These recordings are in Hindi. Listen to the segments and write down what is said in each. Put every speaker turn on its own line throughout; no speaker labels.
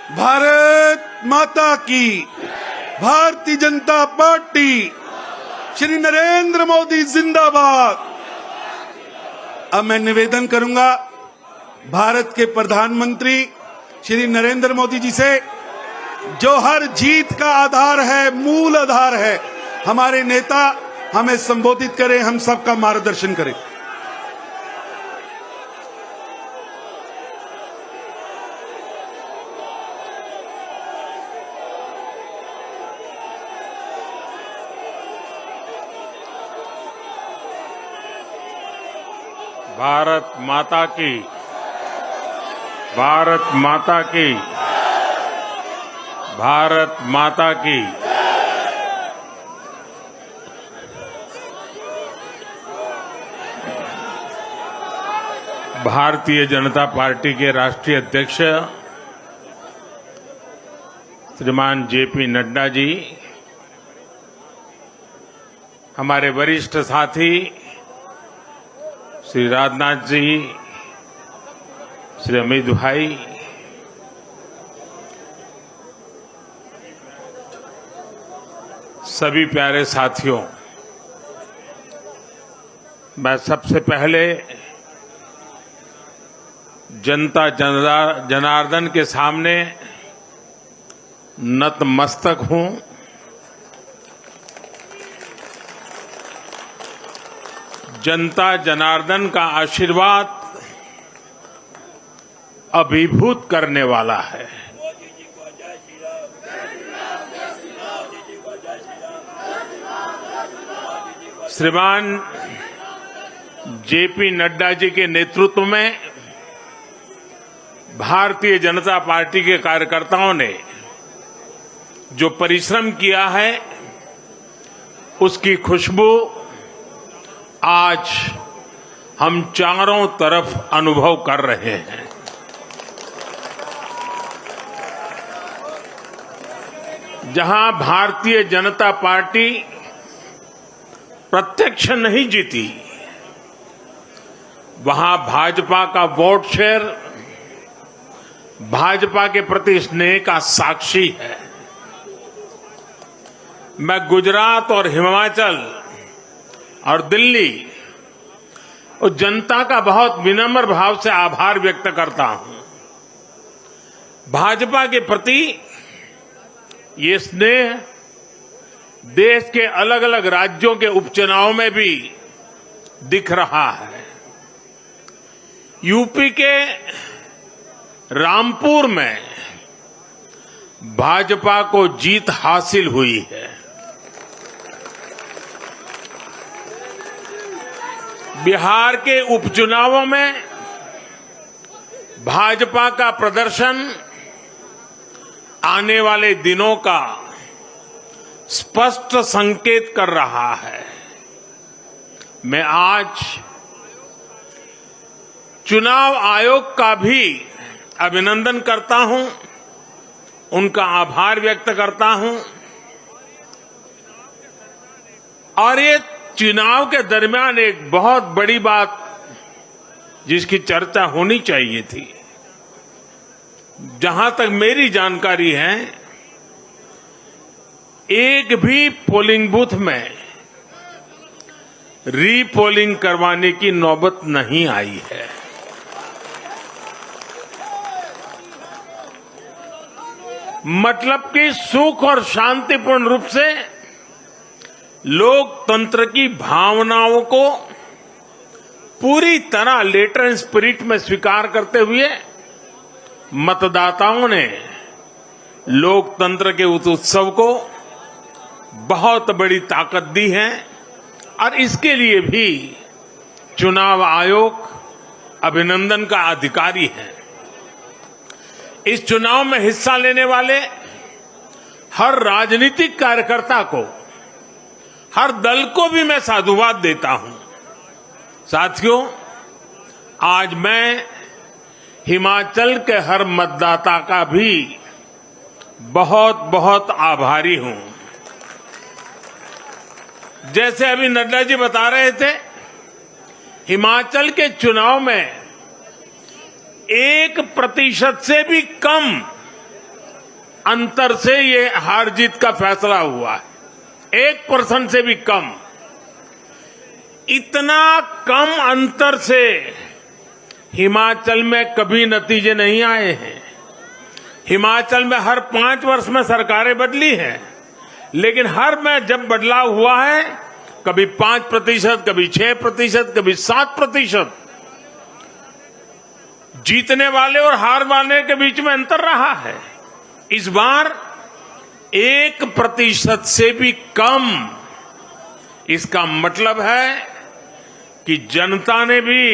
भारत माता की, भारतीय जनता पार्टी, श्री नरेंद्र मोदी जिंदाबाद। अब मैं निवेदन करूंगा भारत के प्रधानमंत्री श्री नरेंद्र मोदी जी से, जो हर जीत का आधार है, मूल आधार है, हमारे नेता हमें संबोधित करें, हम सबका मार्गदर्शन करें।
भारत माता की, भारत माता की, भारत माता की। भारतीय जनता पार्टी के राष्ट्रीय अध्यक्ष श्रीमान जेपी नड्डा जी, हमारे वरिष्ठ साथी श्री राजनाथ जी, श्री अमित भाई, सभी प्यारे साथियों, मैं सबसे पहले जनता जनार्दन के सामने नतमस्तक हूं। जनता जनार्दन का आशीर्वाद अभिभूत करने वाला है। श्रीमान जेपी नड्डा जी के नेतृत्व में भारतीय जनता पार्टी के कार्यकर्ताओं ने जो परिश्रम किया है, उसकी खुशबू आज हम चारों तरफ अनुभव कर रहे हैं। जहां भारतीय जनता पार्टी प्रत्यक्ष नहीं जीती, वहां भाजपा का वोट शेयर भाजपा के प्रति स्नेह का साक्षी है। मैं गुजरात और हिमाचल और दिल्ली और जनता का बहुत विनम्र भाव से आभार व्यक्त करता हूं। भाजपा के प्रति ये स्नेह देश के अलग अलग राज्यों के उपचुनाव में भी दिख रहा है। यूपी के रामपुर में भाजपा को जीत हासिल हुई है। बिहार के उपचुनावों में भाजपा का प्रदर्शन आने वाले दिनों का स्पष्ट संकेत कर रहा है। मैं आज चुनाव आयोग का भी अभिनंदन करता हूं, उनका आभार व्यक्त करता हूं। और ये चुनाव के दरमियान एक बहुत बड़ी बात जिसकी चर्चा होनी चाहिए थी, जहां तक मेरी जानकारी है, एक भी पोलिंग बूथ में रीपोलिंग करवाने की नौबत नहीं आई है। मतलब कि सुख और शांतिपूर्ण रूप से लोकतंत्र की भावनाओं को पूरी तरह लेटर एंड स्पिरिट में स्वीकार करते हुए मतदाताओं ने लोकतंत्र के उस उत्सव को बहुत बड़ी ताकत दी है। और इसके लिए भी चुनाव आयोग अभिनंदन का अधिकारी है। इस चुनाव में हिस्सा लेने वाले हर राजनीतिक कार्यकर्ता को, हर दल को भी मैं साधुवाद देता हूं। साथियों, आज मैं हिमाचल के हर मतदाता का भी बहुत बहुत आभारी हूं। जैसे अभी नड्डा जी बता रहे थे, हिमाचल के चुनाव में 1% से भी कम अंतर से ये हार जीत का फैसला हुआ है। 1% से भी कम। इतना कम अंतर से हिमाचल में कभी नतीजे नहीं आए हैं। हिमाचल में हर 5 वर्ष में सरकारें बदली हैं, लेकिन हर में जब बदलाव हुआ है, कभी 5%, कभी 6%, कभी 7%। जीतने वाले और हार वाले के बीच में अंतर रहा है। इस बार 1% से भी कम। इसका मतलब है कि जनता ने भी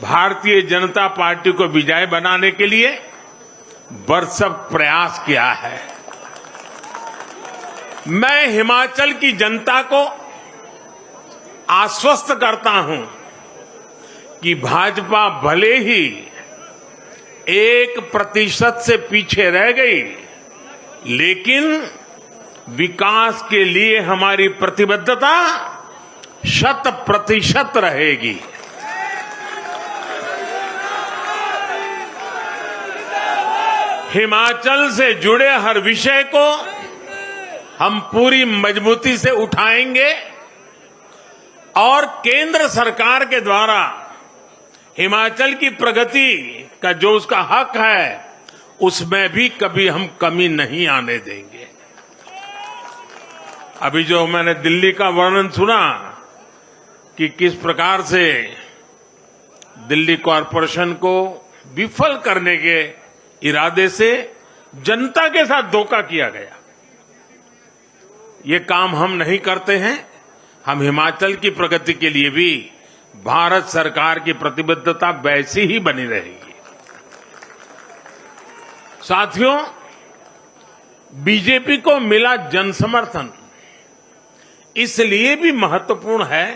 भारतीय जनता पार्टी को विजयी बनाने के लिए भरसक प्रयास किया है। मैं हिमाचल की जनता को आश्वस्त करता हूं कि भाजपा भले ही 1% से पीछे रह गई, लेकिन विकास के लिए हमारी प्रतिबद्धता 100% रहेगी। हिमाचल से जुड़े हर विषय को हम पूरी मजबूती से उठाएंगे और केंद्र सरकार के द्वारा हिमाचल की प्रगति का जो उसका हक है, उसमें भी कभी हम कमी नहीं आने देंगे। अभी जो मैंने दिल्ली का वर्णन सुना कि किस प्रकार से दिल्ली कॉरपोरेशन को विफल करने के इरादे से जनता के साथ धोखा किया गया, ये काम हम नहीं करते हैं। हम हिमाचल की प्रगति के लिए भी भारत सरकार की प्रतिबद्धता वैसी ही बनी रहेगी। साथियों, बीजेपी को मिला जन समर्थन इसलिए भी महत्वपूर्ण है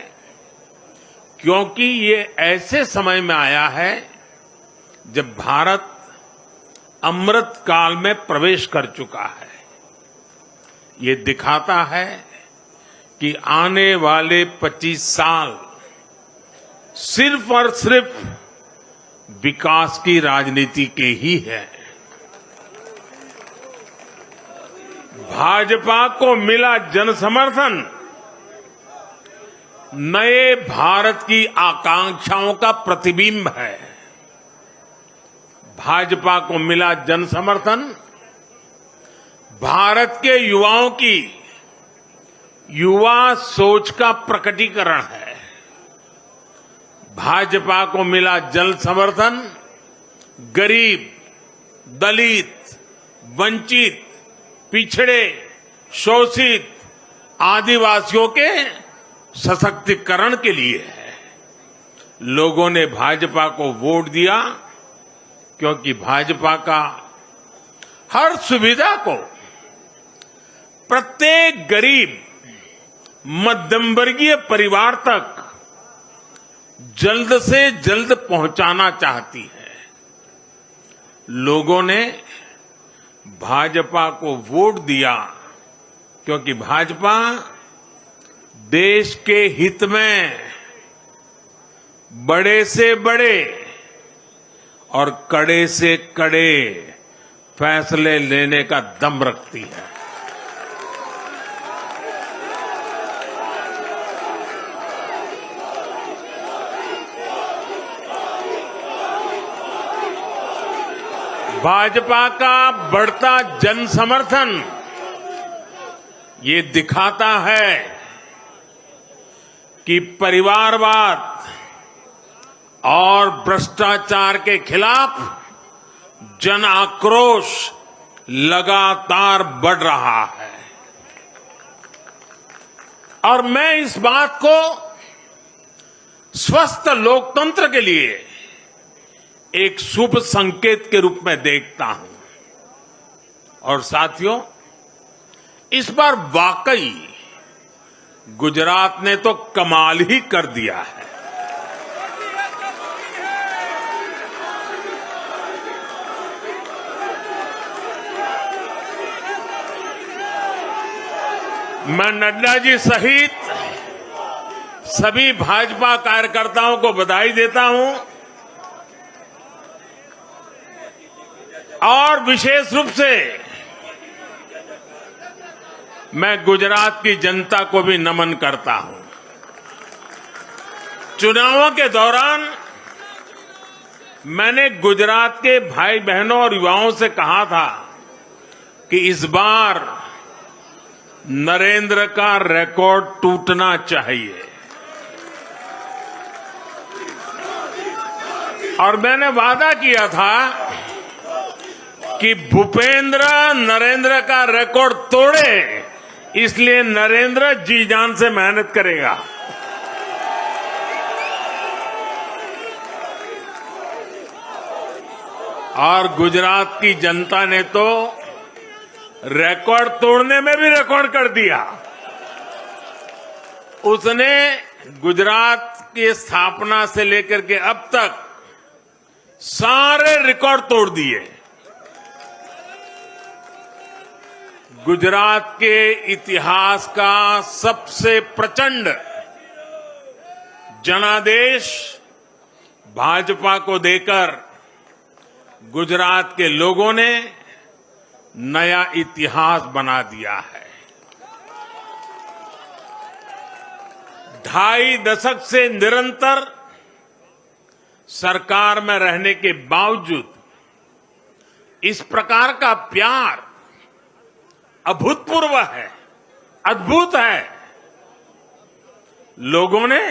क्योंकि ये ऐसे समय में आया है जब भारत अमृत काल में प्रवेश कर चुका है। ये दिखाता है कि आने वाले 25 साल सिर्फ और सिर्फ विकास की राजनीति के ही है। भाजपा को मिला जन समर्थन नए भारत की आकांक्षाओं का प्रतिबिंब है। भाजपा को मिला जन समर्थन भारत के युवाओं की युवा सोच का प्रकटीकरण है। भाजपा को मिला जन समर्थन गरीब, दलित, वंचित, पिछड़े, शोषित, आदिवासियों के सशक्तिकरण के लिए है। लोगों ने भाजपा को वोट दिया क्योंकि भाजपा का हर सुविधा को प्रत्येक गरीब, मध्यम वर्गीय परिवार तक जल्द से जल्द पहुंचाना चाहती है। लोगों ने भाजपा को वोट दिया क्योंकि भाजपा देश के हित में बड़े से बड़े और कड़े से कड़े फैसले लेने का दम रखती है। भाजपा का बढ़ता जन समर्थन ये दिखाता है कि परिवारवाद और भ्रष्टाचार के खिलाफ जन आक्रोश लगातार बढ़ रहा है। और मैं इस बात को स्वस्थ लोकतंत्र के लिए एक शुभ संकेत के रूप में देखता हूं। और साथियों, इस बार वाकई गुजरात ने तो कमाल ही कर दिया है। मैं नड्डा जी सहित सभी भाजपा कार्यकर्ताओं को बधाई देता हूं और विशेष रूप से मैं गुजरात की जनता को भी नमन करता हूं। चुनावों के दौरान मैंने गुजरात के भाई बहनों और युवाओं से कहा था कि इस बार नरेंद्र का रिकॉर्ड टूटना चाहिए और मैंने वादा किया था कि भूपेंद्र नरेंद्र का रिकॉर्ड तोड़े, इसलिए नरेंद्र जी जान से मेहनत करेगा। और गुजरात की जनता ने तो रिकॉर्ड तोड़ने में भी रिकॉर्ड कर दिया। उसने गुजरात की स्थापना से लेकर के अब तक सारे रिकॉर्ड तोड़ दिए। गुजरात के इतिहास का सबसे प्रचंड जनादेश भाजपा को देकर गुजरात के लोगों ने नया इतिहास बना दिया है। 2.5 दशक से निरंतर सरकार में रहने के बावजूद इस प्रकार का प्यार अभूतपूर्व है, अद्भुत है। लोगों ने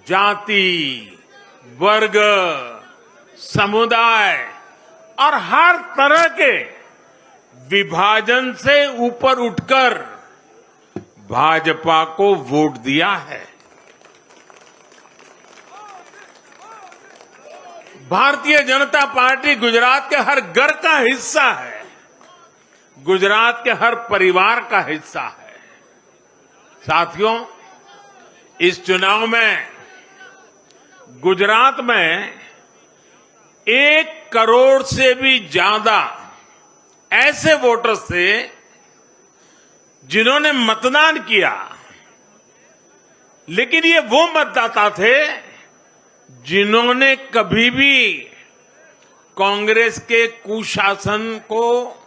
जाति, वर्ग, समुदाय और हर तरह के विभाजन से ऊपर उठकर भाजपा को वोट दिया है। भारतीय जनता पार्टी गुजरात के हर घर का हिस्सा है, गुजरात के हर परिवार का हिस्सा है। साथियों, इस चुनाव में गुजरात में 1 करोड़ से भी ज्यादा ऐसे वोटर्स थे जिन्होंने मतदान किया, लेकिन ये वो मतदाता थे जिन्होंने कभी भी कांग्रेस के कुशासन को,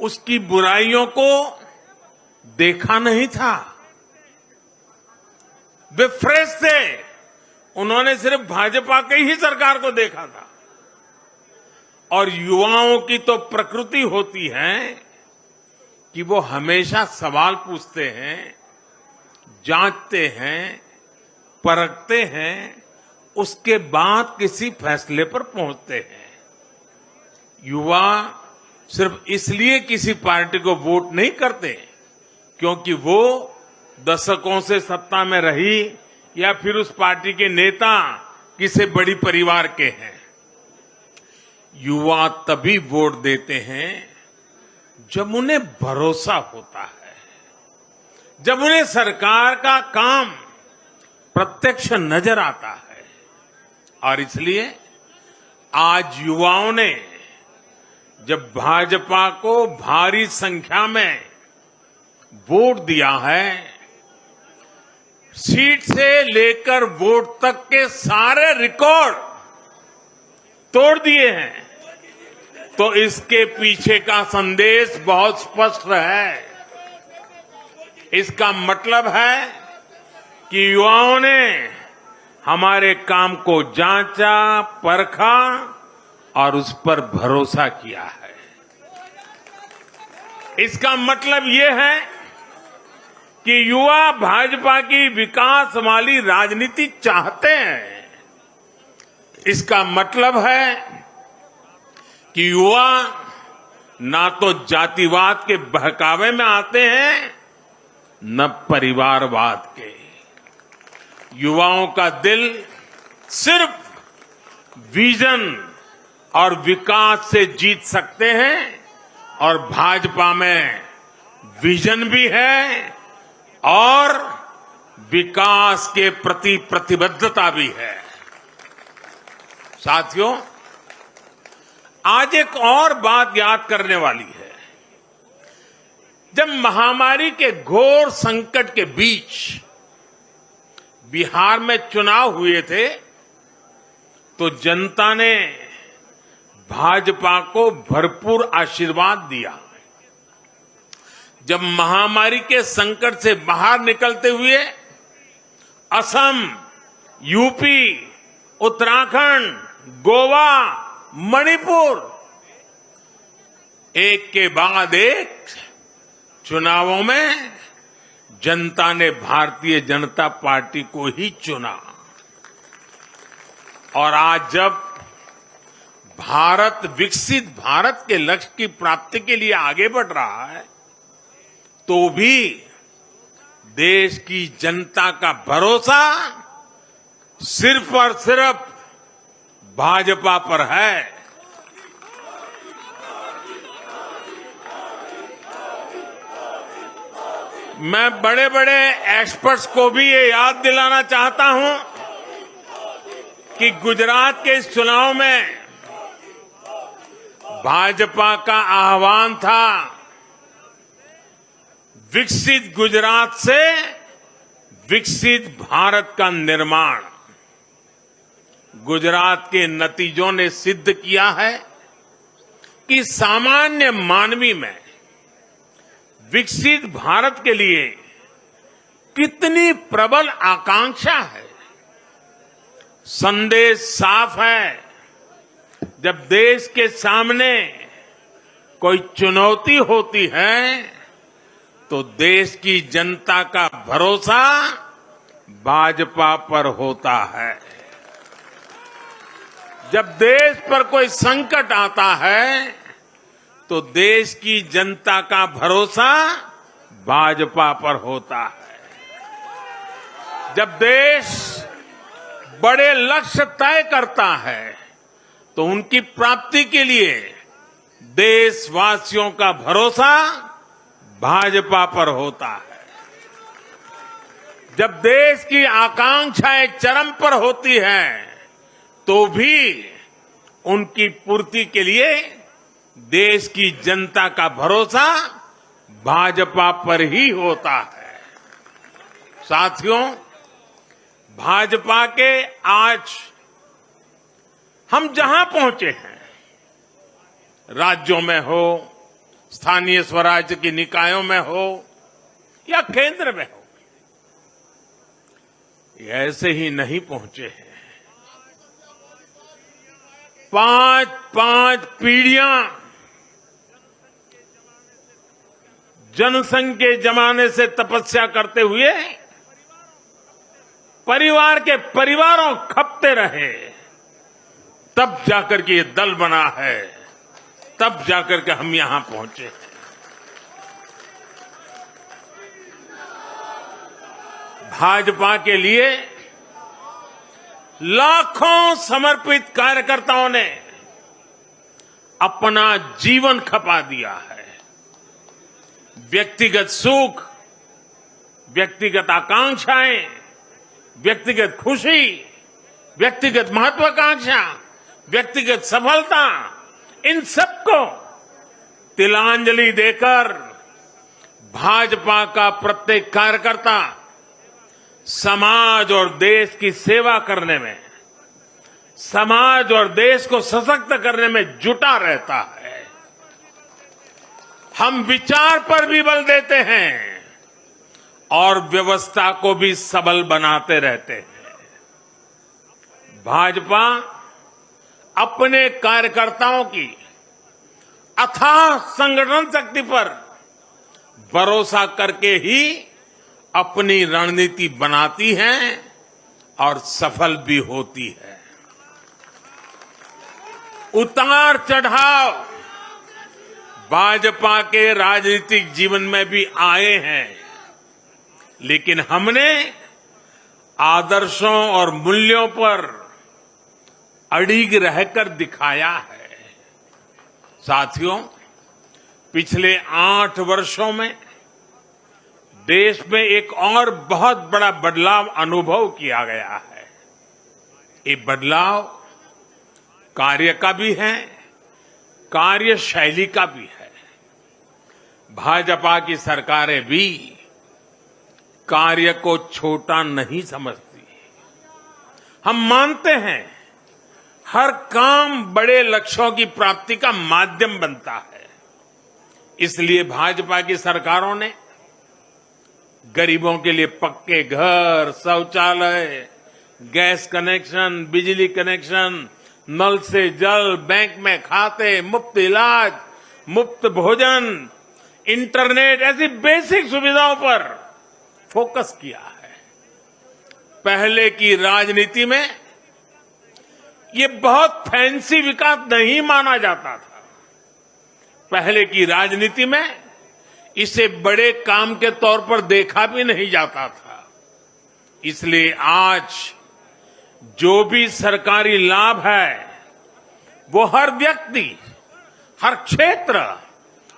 उसकी बुराइयों को देखा नहीं था। वे फ्रेश थे, उन्होंने सिर्फ भाजपा की ही सरकार को देखा था। और युवाओं की तो प्रकृति होती है कि वो हमेशा सवाल पूछते हैं, जांचते हैं, परखते हैं, उसके बाद किसी फैसले पर पहुंचते हैं। युवा सिर्फ इसलिए किसी पार्टी को वोट नहीं करते क्योंकि वो दशकों से सत्ता में रही या फिर उस पार्टी के नेता किसी बड़ी परिवार के हैं। युवा तभी वोट देते हैं जब उन्हें भरोसा होता है, जब उन्हें सरकार का काम प्रत्यक्ष नजर आता है। और इसलिए आज युवाओं ने जब भाजपा को भारी संख्या में वोट दिया है, सीट से लेकर वोट तक के सारे रिकॉर्ड तोड़ दिए हैं, तो इसके पीछे का संदेश बहुत स्पष्ट है। इसका मतलब है कि युवाओं ने हमारे काम को जांचा, परखा और उस पर भरोसा किया है। इसका मतलब यह है कि युवा भाजपा की विकास वाली राजनीति चाहते हैं। इसका मतलब है कि युवा ना तो जातिवाद के बहकावे में आते हैं, न परिवारवाद के। युवाओं का दिल सिर्फ विजन और विकास से जीत सकते हैं, और भाजपा में विजन भी है और विकास के प्रति प्रतिबद्धता भी है। साथियों, आज एक और बात याद करने वाली है। जब महामारी के घोर संकट के बीच बिहार में चुनाव हुए थे, तो जनता ने भाजपा को भरपूर आशीर्वाद दिया। जब महामारी के संकट से बाहर निकलते हुए असम, यूपी, उत्तराखंड, गोवा, मणिपुर एक के बाद एक चुनावों में जनता ने भारतीय जनता पार्टी को ही चुना। और आज जब भारत विकसित भारत के लक्ष्य की प्राप्ति के लिए आगे बढ़ रहा है, तो भी देश की जनता का भरोसा सिर्फ और सिर्फ भाजपा पर है। मैं बड़े बड़े एक्सपर्ट्स को भी ये याद दिलाना चाहता हूं कि गुजरात के इस चुनाव में भाजपा का आह्वान था, विकसित गुजरात से विकसित भारत का निर्माण। गुजरात के नतीजों ने सिद्ध किया है कि सामान्य मानवी में विकसित भारत के लिए कितनी प्रबल आकांक्षा है। संदेश साफ है, जब देश के सामने कोई चुनौती होती है तो देश की जनता का भरोसा भाजपा पर होता है। जब देश पर कोई संकट आता है तो देश की जनता का भरोसा भाजपा पर होता है। जब देश बड़े लक्ष्य तय करता है तो उनकी प्राप्ति के लिए देशवासियों का भरोसा भाजपा पर होता है। जब देश की आकांक्षाएं चरम पर होती हैं तो भी उनकी पूर्ति के लिए देश की जनता का भरोसा भाजपा पर ही होता है। साथियों, भाजपा के आज हम जहां पहुंचे हैं, राज्यों में हो, स्थानीय स्वराज्य की निकायों में हो या केंद्र में हो, ये ऐसे ही नहीं पहुंचे हैं। 5 पीढ़ियां जनसंघ के जमाने से तपस्या करते हुए परिवार के परिवारों खपते रहे, तब जाकर के ये दल बना है, तब जाकर के हम यहां पहुंचे हैं। भाजपा के लिए लाखों समर्पित कार्यकर्ताओं ने अपना जीवन खपा दिया है। व्यक्तिगत सुख, व्यक्तिगत आकांक्षाएं, व्यक्तिगत खुशी, व्यक्तिगत महत्वाकांक्षा, व्यक्तिगत सफलता, इन सबको तिलांजलि देकर भाजपा का प्रत्येक कार्यकर्ता समाज और देश की सेवा करने में, समाज और देश को सशक्त करने में जुटा रहता है। हम विचार पर भी बल देते हैं और व्यवस्था को भी सबल बनाते रहते हैं। भाजपा अपने कार्यकर्ताओं की अथाह संगठन शक्ति पर भरोसा करके ही अपनी रणनीति बनाती है और सफल भी होती है। उतार चढ़ाव भाजपा के राजनीतिक जीवन में भी आए हैं, लेकिन हमने आदर्शों और मूल्यों पर अड़िग रहकर दिखाया है। साथियों, पिछले 8 वर्षों में देश में एक और बहुत बड़ा बदलाव अनुभव किया गया है। ये बदलाव कार्य का भी है, कार्यशैली का भी है। भाजपा की सरकारें भी कार्य को छोटा नहीं समझती। हम मानते हैं हर काम बड़े लक्ष्यों की प्राप्ति का माध्यम बनता है। इसलिए भाजपा की सरकारों ने गरीबों के लिए पक्के घर, शौचालय, गैस कनेक्शन, बिजली कनेक्शन, नल से जल, बैंक में खाते, मुफ्त इलाज, मुफ्त भोजन, इंटरनेट ऐसी बेसिक सुविधाओं पर फोकस किया है। पहले की राजनीति में ये बहुत फैंसी विकास नहीं माना जाता था। पहले की राजनीति में इसे बड़े काम के तौर पर देखा भी नहीं जाता था। इसलिए आज जो भी सरकारी लाभ है वो हर व्यक्ति, हर क्षेत्र,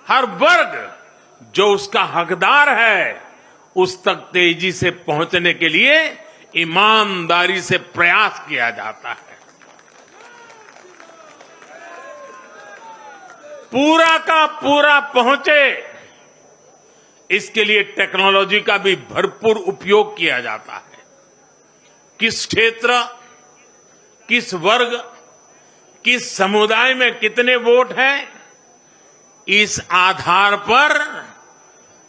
हर वर्ग जो उसका हकदार है उस तक तेजी से पहुंचने के लिए ईमानदारी से प्रयास किया जाता है। पूरा का पूरा पहुंचे, इसके लिए टेक्नोलॉजी का भी भरपूर उपयोग किया जाता है। किस क्षेत्र, किस वर्ग, किस समुदाय में कितने वोट हैं, इस आधार पर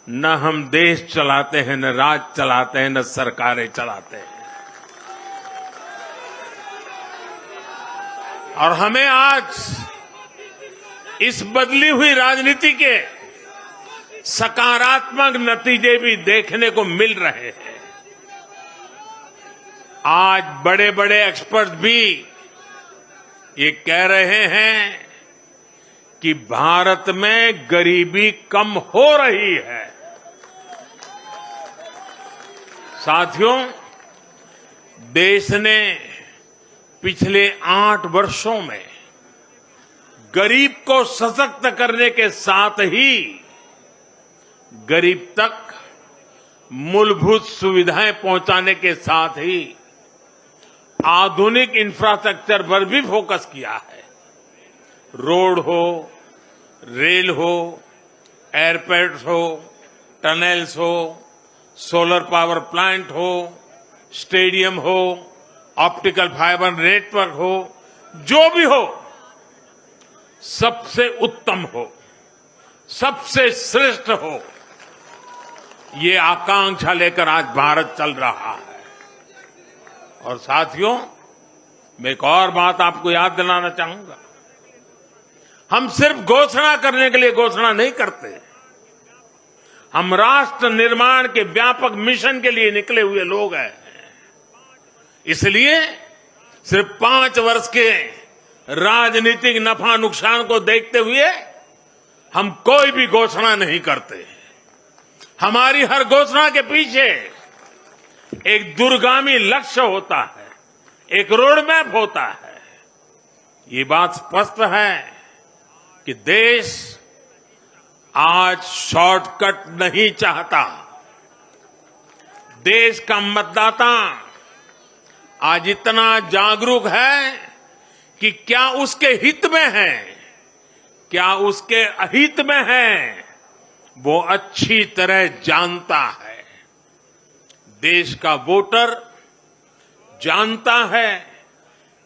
न हम देश चलाते हैं, न राज चलाते हैं, न सरकारें चलाते हैं। और हमें आज इस बदली हुई राजनीति के सकारात्मक नतीजे भी देखने को मिल रहे हैं। आज बड़े बड़े एक्सपर्ट भी ये कह रहे हैं कि भारत में गरीबी कम हो रही है। साथियों, देश ने पिछले 8 वर्षों में गरीब को सशक्त करने के साथ ही गरीब तक मूलभूत सुविधाएं पहुंचाने के साथ ही आधुनिक इंफ्रास्ट्रक्चर पर भी फोकस किया है। रोड हो, रेल हो, एयरपोर्ट्स हो, टनल्स हो, सोलर पावर प्लांट हो, स्टेडियम हो, ऑप्टिकल फाइबर नेटवर्क हो, जो भी हो सबसे उत्तम हो, सबसे श्रेष्ठ हो, ये आकांक्षा लेकर आज भारत चल रहा है। और साथियों, मैं एक और बात आपको याद दिलाना चाहूंगा। हम सिर्फ घोषणा करने के लिए घोषणा नहीं करते, हम राष्ट्र निर्माण के व्यापक मिशन के लिए निकले हुए लोग हैं। इसलिए सिर्फ 5 वर्ष के राजनीतिक नफा नुकसान को देखते हुए हम कोई भी घोषणा नहीं करते। हमारी हर घोषणा के पीछे एक दूरगामी लक्ष्य होता है, एक रोड मैप होता है। ये बात स्पष्ट है कि देश आज शॉर्टकट नहीं चाहता। देश का मतदाता आज इतना जागरूक है कि क्या उसके हित में है, क्या उसके अहित में है, वो अच्छी तरह जानता है। देश का वोटर जानता है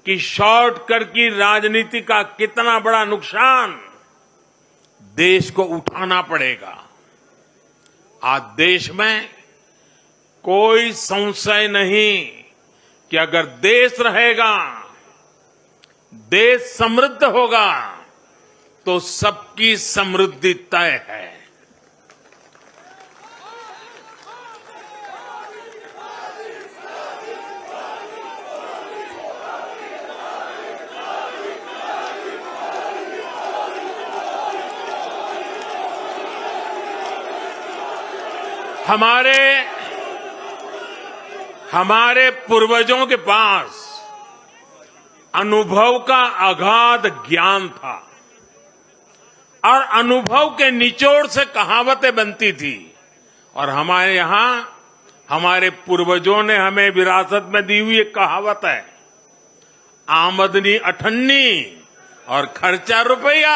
कि शॉर्टकट की राजनीति का कितना बड़ा नुकसान देश को उठाना पड़ेगा। आज देश में कोई संशय नहीं कि अगर देश रहेगा, देश समृद्ध होगा, तो सबकी समृद्धि तय है। हमारे पूर्वजों के पास अनुभव का अगाध ज्ञान था और अनुभव के निचोड़ से कहावतें बनती थी। और हमारे यहां हमारे पूर्वजों ने हमें विरासत में दी हुई एक कहावत है, आमदनी अठन्नी और खर्चा रुपया।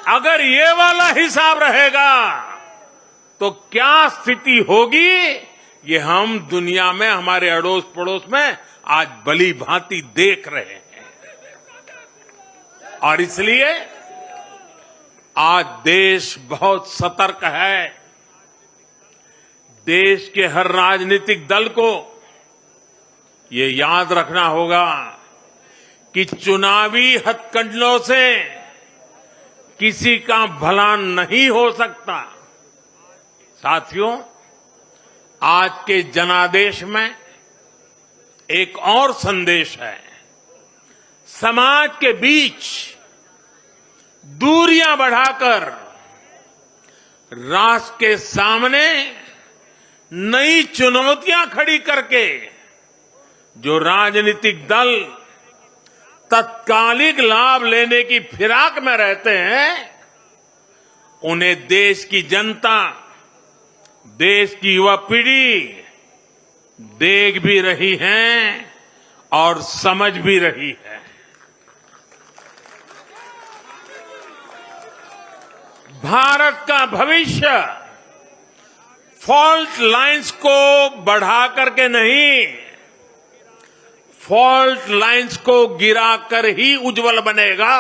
अगर ये वाला हिसाब रहेगा तो क्या स्थिति होगी, ये हम दुनिया में हमारे अड़ोस पड़ोस में आज भली भांति देख रहे हैं। और इसलिए आज देश बहुत सतर्क है। देश के हर राजनीतिक दल को ये याद रखना होगा कि चुनावी हथकंडों से किसी का भला नहीं हो सकता। साथियों, आज के जनादेश में एक और संदेश है। समाज के बीच दूरियां बढ़ाकर राष्ट्र के सामने नई चुनौतियां खड़ी करके जो राजनीतिक दल तत्कालिक लाभ लेने की फिराक में रहते हैं, उन्हें देश की जनता, देश की युवा पीढ़ी देख भी रही है और समझ भी रही है। भारत का भविष्य फॉल्ट लाइंस को बढ़ा करके नहीं, फॉल्ट लाइंस को गिराकर ही उज्जवल बनेगा।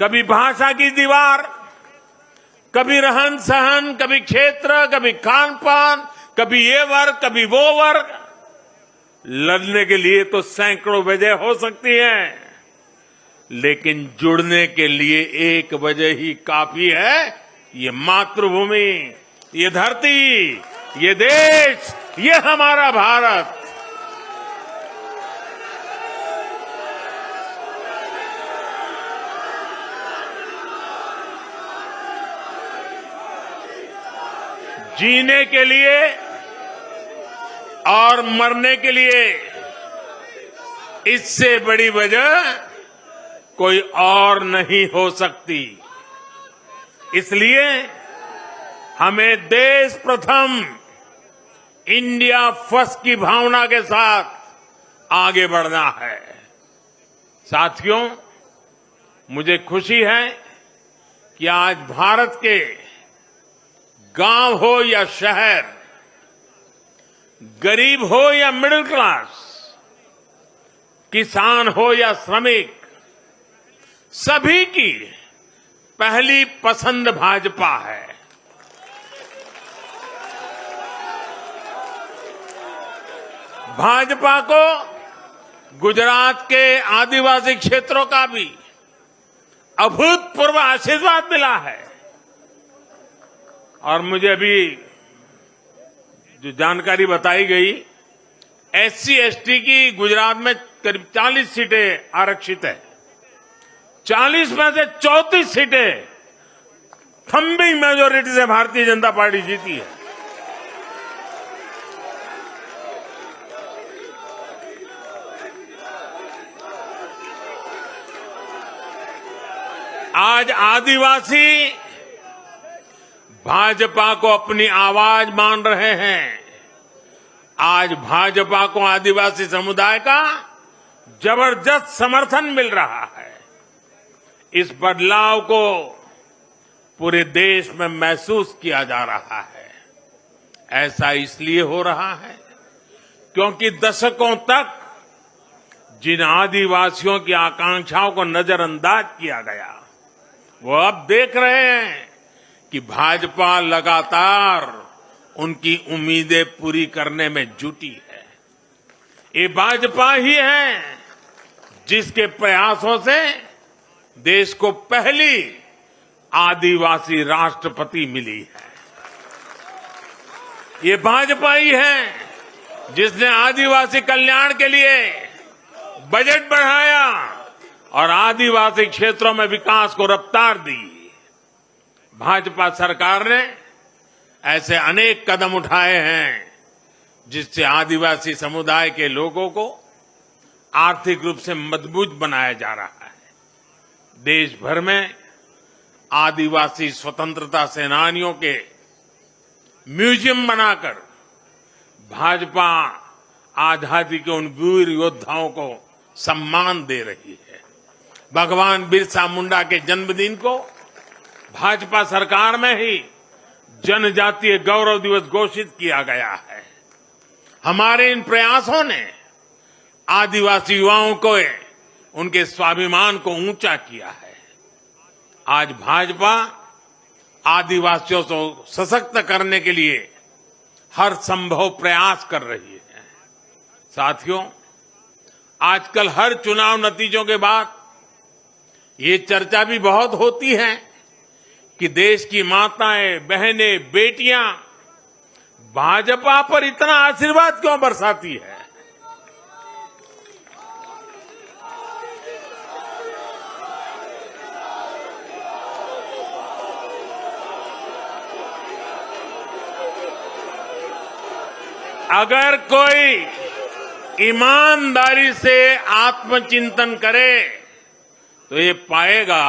कभी भाषा की दीवार, कभी रहन सहन, कभी क्षेत्र, कभी खान पान, कभी ये वर्ग, कभी वो वर्ग। लड़ने के लिए तो सैकड़ों वजह हो सकती है, लेकिन जुड़ने के लिए एक वजह ही काफी है। ये मातृभूमि, ये धरती, ये देश, ये हमारा भारत। जीने के लिए और मरने के लिए इससे बड़ी वजह कोई और नहीं हो सकती। इसलिए हमें देश प्रथम, इंडिया फर्स्ट की भावना के साथ आगे बढ़ना है। साथियों, मुझे खुशी है कि आज भारत के गांव हो या शहर, गरीब हो या मिडिल क्लास, किसान हो या श्रमिक, सभी की पहली पसंद भाजपा है। भाजपा को गुजरात के आदिवासी क्षेत्रों का भी अभूतपूर्व आशीर्वाद मिला है। और मुझे अभी जो जानकारी बताई गई, एससी एसटी की गुजरात में करीब 40 सीटें आरक्षित है। 40 में से 34 सीटें थम्बिंग मेजोरिटी से भारतीय जनता पार्टी जीती है। आज आदिवासी भाजपा को अपनी आवाज मान रहे हैं। आज भाजपा को आदिवासी समुदाय का जबरदस्त समर्थन मिल रहा है। इस बदलाव को पूरे देश में महसूस किया जा रहा है। ऐसा इसलिए हो रहा है क्योंकि दशकों तक जिन आदिवासियों की आकांक्षाओं को नजरअंदाज किया गया, वो अब देख रहे हैं कि भाजपा लगातार उनकी उम्मीदें पूरी करने में जुटी है। ये भाजपा ही है जिसके प्रयासों से देश को पहली आदिवासी राष्ट्रपति मिली है। ये भाजपा ही है जिसने आदिवासी कल्याण के लिए बजट बढ़ाया और आदिवासी क्षेत्रों में विकास को रफ्तार दी। भाजपा सरकार ने ऐसे अनेक कदम उठाए हैं जिससे आदिवासी समुदाय के लोगों को आर्थिक रूप से मजबूत बनाया जा रहा है। देश भर में आदिवासी स्वतंत्रता सेनानियों के म्यूजियम बनाकर भाजपा आजादी के उन वीर योद्धाओं को सम्मान दे रही है। भगवान बिरसा मुंडा के जन्मदिन को भाजपा सरकार में ही जनजातीय गौरव दिवस घोषित किया गया है। हमारे इन प्रयासों ने आदिवासी युवाओं को उनके स्वाभिमान को ऊंचा किया है। आज भाजपा आदिवासियों को सशक्त करने के लिए हर संभव प्रयास कर रही है। साथियों, आजकल हर चुनाव नतीजों के बाद ये चर्चा भी बहुत होती है कि देश की माताएं, बहनें, बेटियां भाजपा पर इतना आशीर्वाद क्यों बरसाती है। अगर कोई ईमानदारी से आत्मचिंतन करे तो ये पाएगा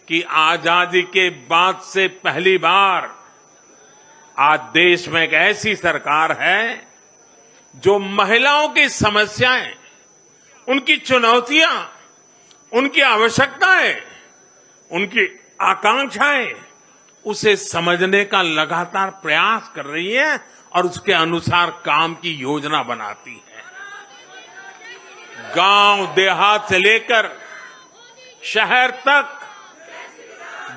कि आजादी के बाद से पहली बार आज देश में एक ऐसी सरकार है जो महिलाओं की समस्याएं, उनकी चुनौतियां, उनकी आवश्यकताएं, उनकी आकांक्षाएं, उसे समझने का लगातार प्रयास कर रही है और उसके अनुसार काम की योजना बनाती है। गांव देहात से लेकर शहर तक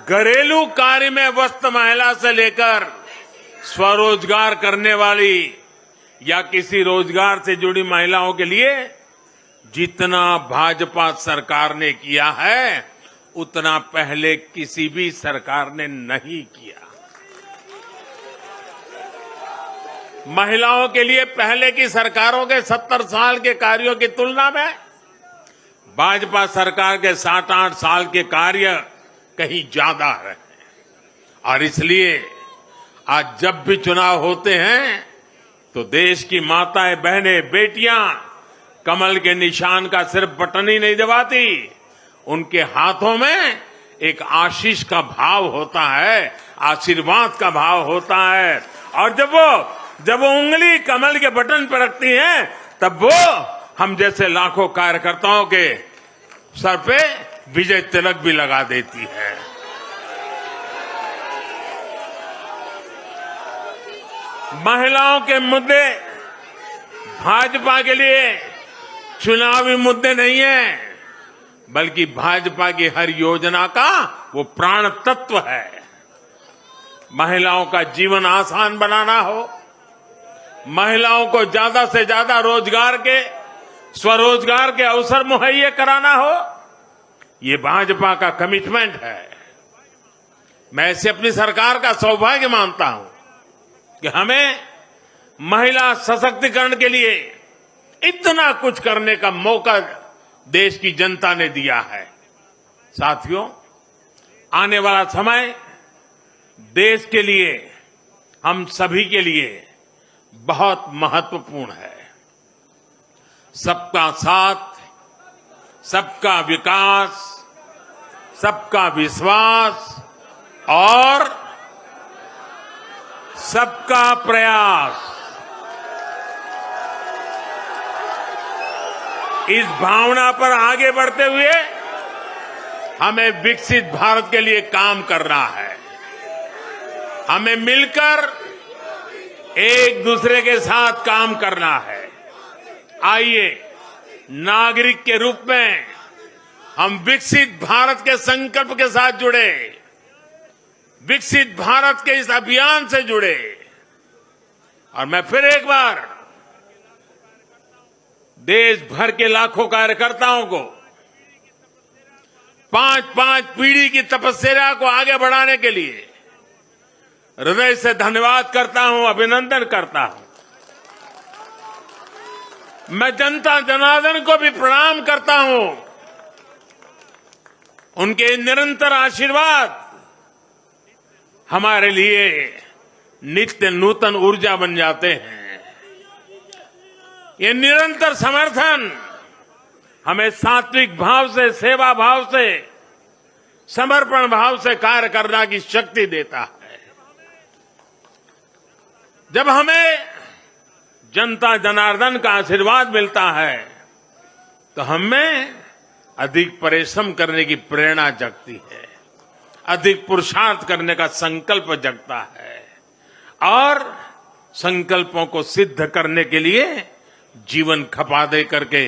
घरेलू कार्य में व्यस्त महिला से लेकर स्वरोजगार करने वाली या किसी रोजगार से जुड़ी महिलाओं के लिए जितना भाजपा सरकार ने किया है उतना पहले किसी भी सरकार ने नहीं किया। महिलाओं के लिए पहले की सरकारों के 70 साल के कार्यों की तुलना में भाजपा सरकार के 7-8 साल के कार्य कहीं ज्यादा है और इसलिए आज जब भी चुनाव होते हैं तो देश की माताएं, बहनें, बेटियां कमल के निशान का सिर्फ बटन ही नहीं दबाती, उनके हाथों में एक आशीष का भाव होता है, आशीर्वाद का भाव होता है और जब वो उंगली कमल के बटन पर रखती हैं तब वो हम जैसे लाखों कार्यकर्ताओं के सर पे विजय तिलक भी लगा देती है। महिलाओं के मुद्दे भाजपा के लिए चुनावी मुद्दे नहीं है, बल्कि भाजपा की हर योजना का वो प्राण तत्व है। महिलाओं का जीवन आसान बनाना हो, महिलाओं को ज्यादा से ज्यादा रोजगार के, स्वरोजगार के अवसर मुहैया कराना हो, ये भाजपा का कमिटमेंट है। मैं इसे अपनी सरकार का सौभाग्य मानता हूं कि हमें महिला सशक्तिकरण के लिए इतना कुछ करने का मौका देश की जनता ने दिया है। साथियों, आने वाला समय देश के लिए, हम सभी के लिए बहुत महत्वपूर्ण है। सबका साथ, सबका विकास, सबका विश्वास और सबका प्रयास, इस भावना पर आगे बढ़ते हुए हमें विकसित भारत के लिए काम करना है। हमें मिलकर एक दूसरे के साथ काम करना है। आइए, नागरिक के रूप में हम विकसित भारत के संकल्प के साथ जुड़े, विकसित भारत के इस अभियान से जुड़े और मैं फिर एक बार देश भर के लाखों कार्यकर्ताओं को 5-5 पीढ़ी की तपस्या को आगे बढ़ाने के लिए हृदय से धन्यवाद करता हूं, अभिनंदन करता हूं। मैं जनता जनार्दन को भी प्रणाम करता हूं। उनके निरंतर आशीर्वाद हमारे लिए नित्य नूतन ऊर्जा बन जाते हैं। ये निरंतर समर्थन हमें सात्विक भाव से, सेवा भाव से, समर्पण भाव से कार्य करने की शक्ति देता है। जब हमें जनता जनार्दन का आशीर्वाद मिलता है तो हमें अधिक परिश्रम करने की प्रेरणा जगती है, अधिक पुरुषार्थ करने का संकल्प जगता है और संकल्पों को सिद्ध करने के लिए जीवन खपा दे करके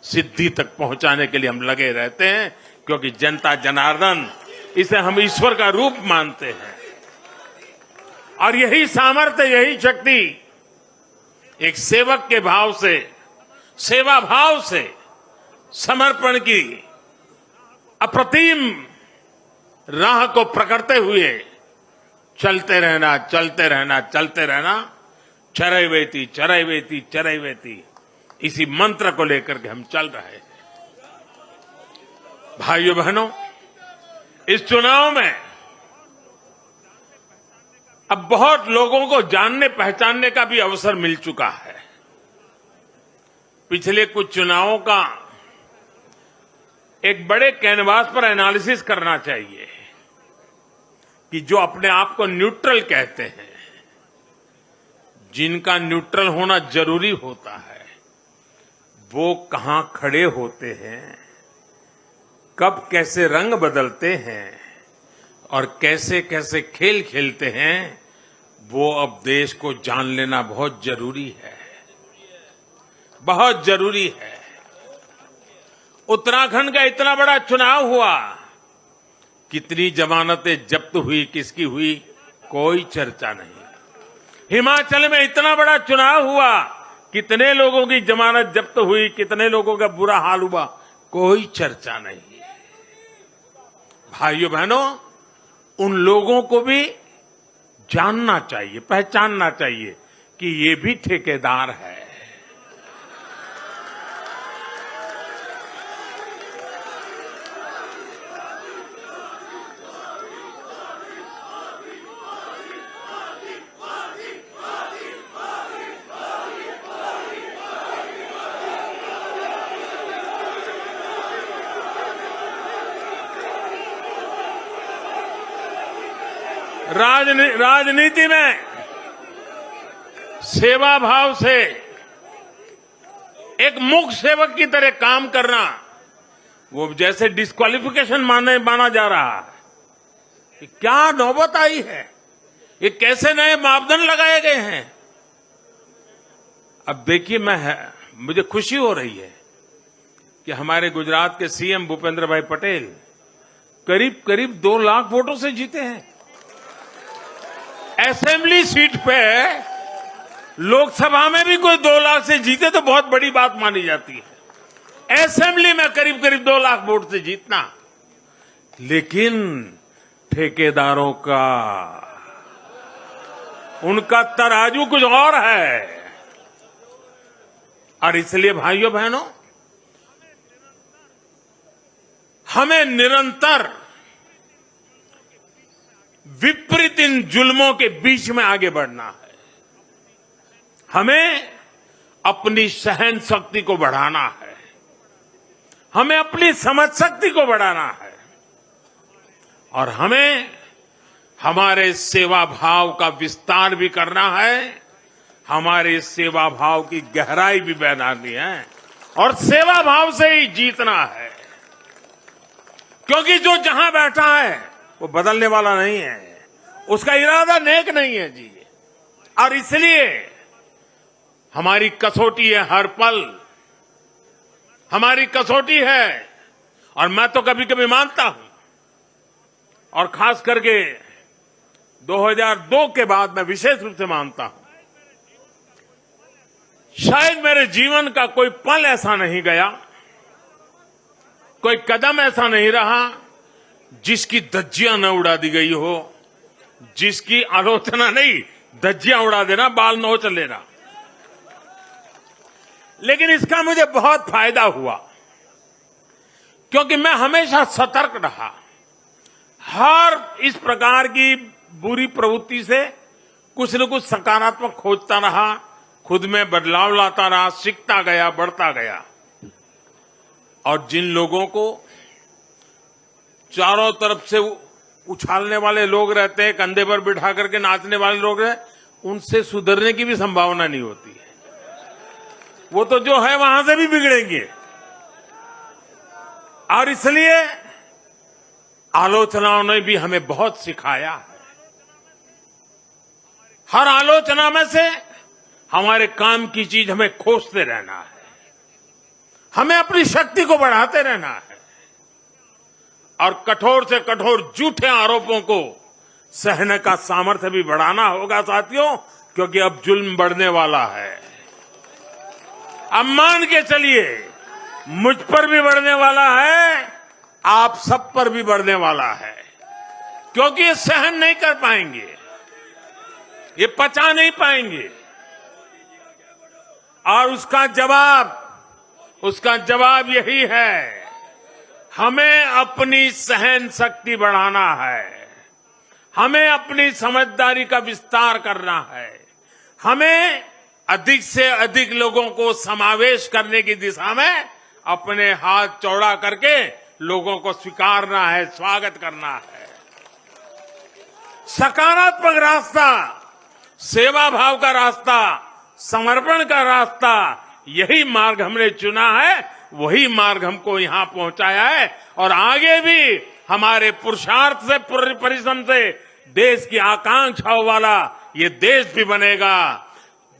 सिद्धि तक पहुंचाने के लिए हम लगे रहते हैं, क्योंकि जनता जनार्दन इसे हम ईश्वर का रूप मानते हैं। और यही सामर्थ्य, यही शक्ति एक सेवक के भाव से, सेवा भाव से, समर्पण की अप्रतिम राह को प्रकटते हुए चलते रहना, चलते रहना, चलते रहना, चरैवेति चरैवेति चरैवेति, इसी मंत्र को लेकर के हम चल रहे हैं। भाइयों बहनों, इस चुनाव में अब बहुत लोगों को जानने पहचानने का भी अवसर मिल चुका है। पिछले कुछ चुनावों का एक बड़े कैनवास पर एनालिसिस करना चाहिए कि जो अपने आप को न्यूट्रल कहते हैं, जिनका न्यूट्रल होना जरूरी होता है, वो कहां खड़े होते हैं, कब कैसे रंग बदलते हैं और कैसे कैसे खेल खेलते हैं, वो अब देश को जान लेना बहुत जरूरी है, बहुत जरूरी है। उत्तराखंड का इतना बड़ा चुनाव हुआ, कितनी जमानतें जब्त हुई, किसकी हुई, कोई चर्चा नहीं। हिमाचल में इतना बड़ा चुनाव हुआ, कितने लोगों की जमानत जब्त हुई, कितने लोगों का बुरा हाल हुआ, कोई चर्चा नहीं। भाइयों बहनों, उन लोगों को भी जानना चाहिए, पहचानना चाहिए कि ये भी ठेकेदार है। राजनीति में सेवा भाव से एक मुख्य सेवक की तरह काम करना, वो जैसे डिस्क्वालिफिकेशन माना जा रहा है। क्या नौबत आई है, ये कैसे नए मापदंड लगाए गए हैं। अब देखिए, मुझे खुशी हो रही है कि हमारे गुजरात के सीएम भूपेंद्र भाई पटेल करीब करीब 2 लाख वोटों से जीते हैं। असेंबली सीट पे लोकसभा में भी कोई 2 लाख से जीते तो बहुत बड़ी बात मानी जाती है। असेंबली में करीब करीब 2 लाख वोट से जीतना, लेकिन ठेकेदारों का, उनका तराजू कुछ और है। और इसलिए भाइयों बहनों, हमें निरंतर विपरीत इन जुल्मों के बीच में आगे बढ़ना है। हमें अपनी सहन शक्ति को बढ़ाना है, हमें अपनी समझ शक्ति को बढ़ाना है, और हमें हमारे सेवा भाव का विस्तार भी करना है, हमारे सेवा भाव की गहराई भी बढ़ानी है, और सेवा भाव से ही जीतना है। क्योंकि जो जहां बैठा है वो बदलने वाला नहीं है, उसका इरादा नेक नहीं है जी। और इसलिए हमारी कसौटी है, हर पल हमारी कसौटी है। और मैं तो कभी कभी मानता हूं, और खास करके 2002 के बाद मैं विशेष रूप से मानता हूं, शायद मेरे जीवन का कोई पल ऐसा नहीं गया, कोई कदम ऐसा नहीं रहा जिसकी धज्जियां न उड़ा दी गई हो, जिसकी आलोचना नहीं, धज्जियां उड़ा देना, बाल नोच लेना। लेकिन इसका मुझे बहुत फायदा हुआ, क्योंकि मैं हमेशा सतर्क रहा। हर इस प्रकार की बुरी प्रवृत्ति से कुछ न कुछ सकारात्मक खोजता रहा, खुद में बदलाव लाता रहा, सीखता गया, बढ़ता गया। और जिन लोगों को चारों तरफ से उछालने वाले लोग रहते हैं, कंधे पर बिठा करके नाचने वाले लोग हैं, उनसे सुधरने की भी संभावना नहीं होती है। वो तो जो है वहां से भी बिगड़ेंगे। और इसलिए आलोचनाओं ने भी हमें बहुत सिखाया है। हर आलोचना में से हमारे काम की चीज हमें खोजते रहना है, हमें अपनी शक्ति को बढ़ाते रहना है और कठोर से कठोर झूठे आरोपों को सहने का सामर्थ्य भी बढ़ाना होगा साथियों, क्योंकि अब जुल्म बढ़ने वाला है। अब मान के चलिए, मुझ पर भी बढ़ने वाला है, आप सब पर भी बढ़ने वाला है, क्योंकि ये सहन नहीं कर पाएंगे, ये पचा नहीं पाएंगे। और उसका जवाब यही है, हमें अपनी सहन शक्ति बढ़ाना है, हमें अपनी समझदारी का विस्तार करना है, हमें अधिक से अधिक लोगों को समावेश करने की दिशा में अपने हाथ चौड़ा करके लोगों को स्वीकारना है, स्वागत करना है। सकारात्मक रास्ता, सेवा भाव का रास्ता, समर्पण का रास्ता, यही मार्ग हमने चुना है, वही मार्ग हमको यहां पहुंचाया है और आगे भी हमारे पुरुषार्थ से, परिश्रम से देश की आकांक्षाओं वाला ये देश भी बनेगा।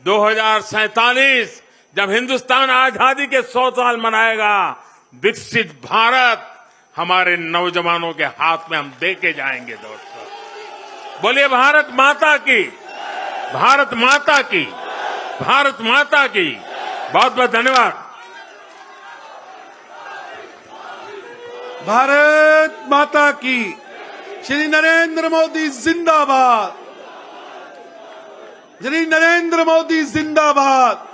2047 जब हिंदुस्तान आजादी के 100 साल मनाएगा, विकसित भारत हमारे नौजवानों के हाथ में हम दे के जाएंगे। दोस्तों बोलिए भारत माता की, भारत माता की, भारत माता की। बहुत बहुत धन्यवाद।
भारत माता की। श्री नरेंद्र मोदी जिंदाबाद, श्री नरेंद्र मोदी जिंदाबाद।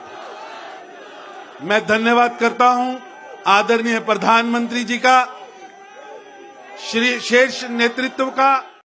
मैं धन्यवाद करता हूं आदरणीय प्रधानमंत्री जी का, श्री शीर्ष नेतृत्व का।